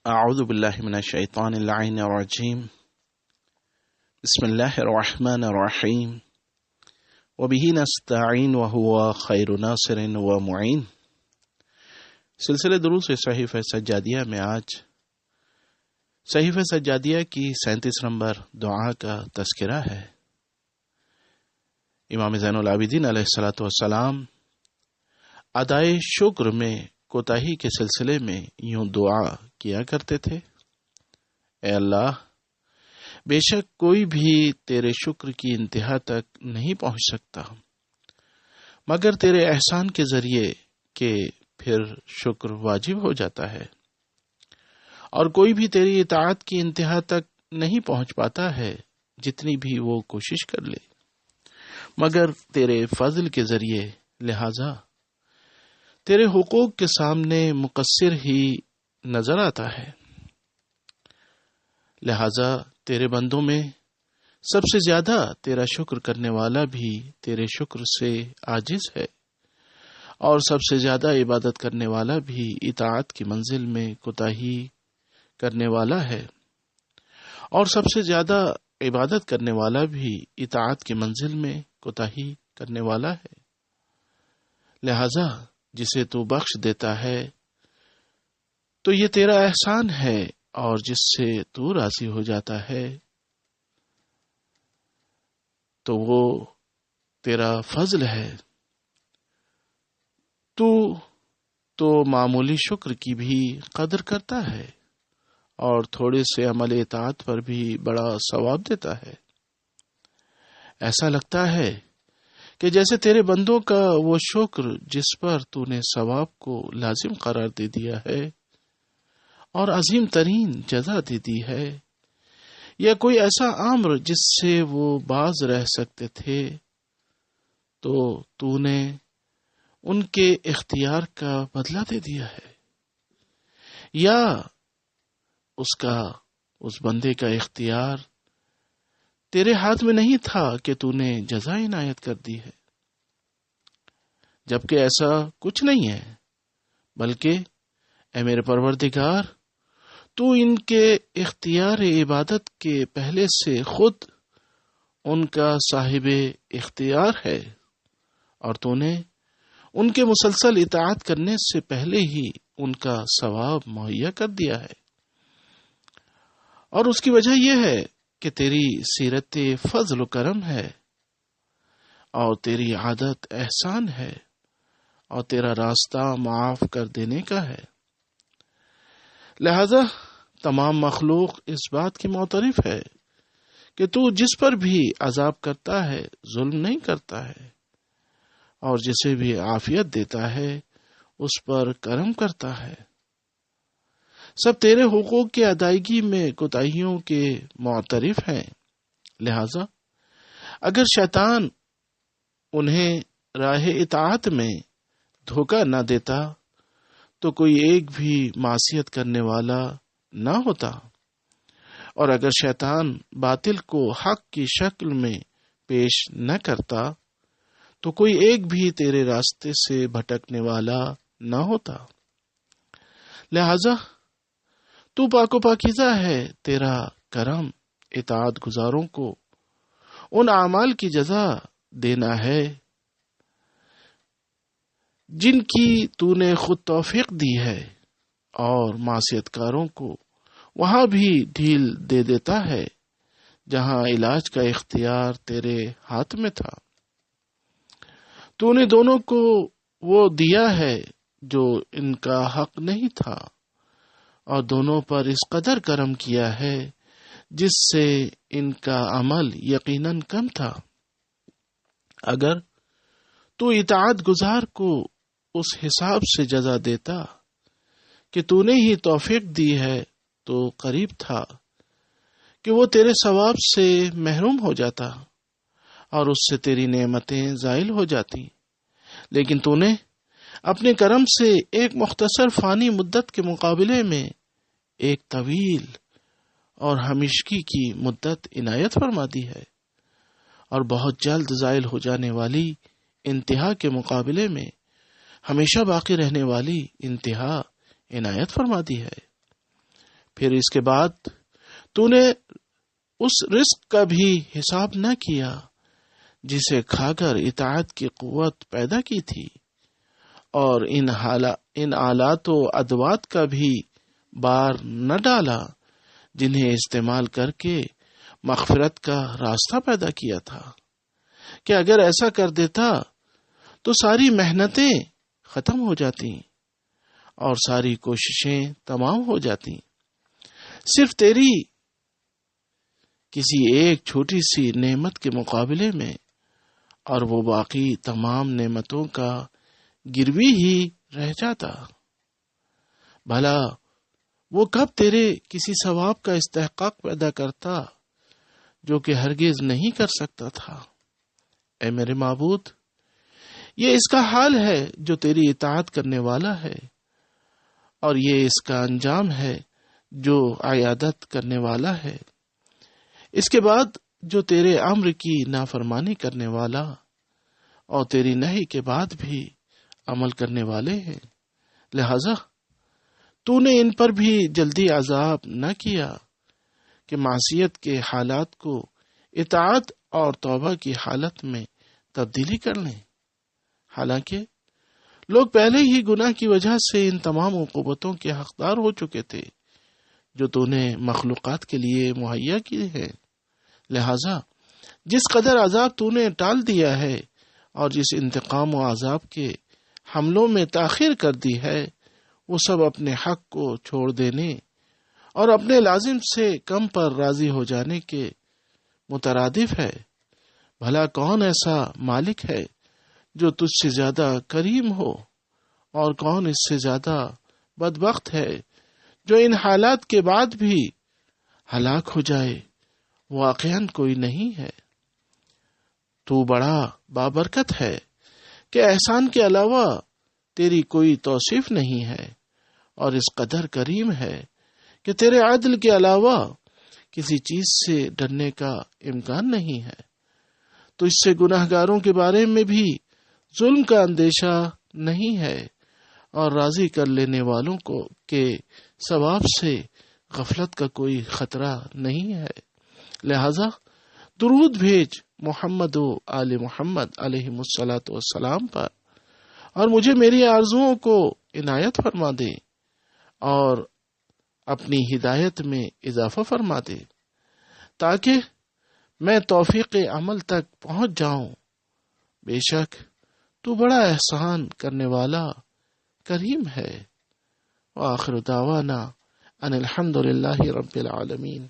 اعوذ باللہ من الشیطان اللعین الرجیم بسم اللہ الرحمن الرحیم وبہ نستعین وہو خیر ناصر ومعین۔ سلسلہ دروس صحیفہ سجادیہ میں آج صحیفہ سجادیہ کی 37 نمبر دعا کا تذکرہ ہے۔ امام زین العابدین علیہ الصلوۃ والسلام ادائے شکر میں کوتاہی کے سلسلے میں یوں دعا کیا کرتے تھے: اے اللہ، بے شک کوئی بھی تیرے شکر کی انتہا تک نہیں پہنچ سکتا مگر تیرے احسان کے ذریعے کہ پھر شکر واجب ہو جاتا ہے، اور کوئی بھی تیری اطاعت کی انتہا تک نہیں پہنچ پاتا ہے جتنی بھی وہ کوشش کر لے مگر تیرے فضل کے ذریعے، لہذا تیرے حقوق کے سامنے مقصر ہی نظر آتا ہے۔ لہذا تیرے بندوں میں سب سے زیادہ تیرا شکر کرنے والا بھی تیرے شکر سے عاجز ہے، اور سب سے زیادہ عبادت کرنے والا بھی اطاعت کی منزل میں کوتاہی کرنے والا ہے، اور سب سے زیادہ عبادت کرنے والا بھی اطاعت کی منزل میں کوتاہی کرنے والا ہے۔ لہذا جسے تو بخش دیتا ہے تو یہ تیرا احسان ہے، اور جس سے تو راضی ہو جاتا ہے تو وہ تیرا فضل ہے۔ تو معمولی شکر کی بھی قدر کرتا ہے اور تھوڑے سے عمل اطاعت پر بھی بڑا ثواب دیتا ہے۔ ایسا لگتا ہے کہ جیسے تیرے بندوں کا وہ شکر جس پر تو نے ثواب کو لازم قرار دے دیا ہے اور عظیم ترین جزا دے دی ہے، یا کوئی ایسا امر جس سے وہ باز رہ سکتے تھے تو نے ان کے اختیار کا بدلہ دے دیا ہے، یا اس بندے کا اختیار تیرے ہاتھ میں نہیں تھا کہ تو نے جزا عنایت کر دی ہے، جبکہ ایسا کچھ نہیں ہے، بلکہ اے میرے پروردگار، تو ان کے اختیار عبادت کے پہلے سے خود ان کا صاحب اختیار ہے، اور تو نے ان کے مسلسل اطاعت کرنے سے پہلے ہی ان کا ثواب مہیا کر دیا ہے، اور اس کی وجہ یہ ہے کہ تیری سیرت فضل و کرم ہے، اور تیری عادت احسان ہے، اور تیرا راستہ معاف کر دینے کا ہے۔ لہذا تمام مخلوق اس بات کی معترف ہے کہ تو جس پر بھی عذاب کرتا ہے ظلم نہیں کرتا ہے، اور جسے بھی عافیت دیتا ہے اس پر کرم کرتا ہے۔ سب تیرے حقوق کی ادائیگی میں کوتاہیوں کے معترف ہیں، لہذا اگر شیطان انہیں راہ اطاعت میں دھوکہ نہ دیتا تو کوئی ایک بھی معصیت کرنے والا نہ ہوتا، اور اگر شیطان باطل کو حق کی شکل میں پیش نہ کرتا تو کوئی ایک بھی تیرے راستے سے بھٹکنے والا نہ ہوتا۔ لہذا تو پاک و پاکیزہ ہے، تیرا کرم اطاعت گزاروں کو ان اعمال کی جزا دینا ہے جن کی تو نے خود توفیق دی ہے، اور معصیت کاروں کو وہاں بھی ڈھیل دے دیتا ہے جہاں علاج کا اختیار تیرے ہاتھ میں تھا۔ تو نے دونوں کو وہ دیا ہے جو ان کا حق نہیں تھا، اور دونوں پر اس قدر کرم کیا ہے جس سے ان کا عمل یقیناً کم تھا۔ اگر تو اطاعت گزار کو اس حساب سے جزا دیتا کہ تو نے ہی توفیق دی ہے تو قریب تھا کہ وہ تیرے ثواب سے محروم ہو جاتا اور اس سے تیری نعمتیں زائل ہو جاتی، لیکن تو نے اپنے کرم سے ایک مختصر فانی مدت کے مقابلے میں ایک طویل اور ہمیشگی کی مدت عنایت فرما دی ہے، اور بہت جلد زائل ہو جانے والی انتہا کے مقابلے میں ہمیشہ باقی رہنے والی انتہا عنایت فرما دی ہے۔ پھر اس کے بعد تو نے اس رزق کا بھی حساب نہ کیا جسے کھا کر اطاعت کی قوت پیدا کی تھی، اور ان آلات و ادوات کا بھی بار نہ ڈالا جنہیں استعمال کر کے مغفرت کا راستہ پیدا کیا تھا، کہ اگر ایسا کر دیتا تو ساری محنتیں ختم ہو جاتی اور ساری کوششیں تمام ہو جاتی، صرف تیری کسی ایک چھوٹی سی نعمت کے مقابلے میں، اور وہ باقی تمام نعمتوں کا گروی ہی رہ جاتا۔ بھلا وہ کب تیرے کسی ثواب کا استحقاق پیدا کرتا جو کہ ہرگز نہیں کر سکتا تھا۔ اے میرے معبود، یہ اس کا حال ہے جو تیری اطاعت کرنے والا ہے، اور یہ اس کا انجام ہے جو عیادت کرنے والا ہے۔ اس کے بعد جو تیرے امر کی نافرمانی کرنے والا اور تیری نہی کے بعد بھی عمل کرنے والے ہیں، لہذا تو نے ان پر بھی جلدی عذاب نہ کیا کہ معصیت کے حالات کو اطاعت اور توبہ کی حالت میں تبدیلی کر لیں، حالانکہ لوگ پہلے ہی گناہ کی وجہ سے ان تمام عقوبتوں کے حقدار ہو چکے تھے جو تو نے مخلوقات کے لیے مہیا کیے ہیں۔ لہذا جس قدر عذاب تو نے ٹال دیا ہے اور جس انتقام و عذاب کے حملوں میں تاخیر کر دی ہے، وہ سب اپنے حق کو چھوڑ دینے اور اپنے لازم سے کم پر راضی ہو جانے کے مترادف ہے۔ بھلا کون ایسا مالک ہے جو تجھ سے زیادہ کریم ہو، اور کون اس سے زیادہ بدبخت ہے جو ان حالات کے بعد بھی ہلاک ہو جائے؟ واقعاً کوئی نہیں ہے۔ تو بڑا بابرکت ہے کہ احسان کے علاوہ تیری کوئی توصیف نہیں ہے، اور اس قدر کریم ہے کہ تیرے عدل کے علاوہ کسی چیز سے ڈرنے کا امکان نہیں ہے۔ تو اس سے گناہ گاروں کے بارے میں بھی ظلم کا اندیشہ نہیں ہے، اور راضی کر لینے والوں کو کے ثواب سے غفلت کا کوئی خطرہ نہیں ہے۔ لہذا درود بھیج محمد و آل محمد علیہ الصلاۃ والسلام پر، اور مجھے میری آرزوؤں کو عنایت فرما دے اور اپنی ہدایت میں اضافہ فرما دے، تاکہ میں توفیق عمل تک پہنچ جاؤں۔ بے شک تو بڑا احسان کرنے والا کریم ہے۔ وآخر دعوانا ان الحمد للہ رب العالمین۔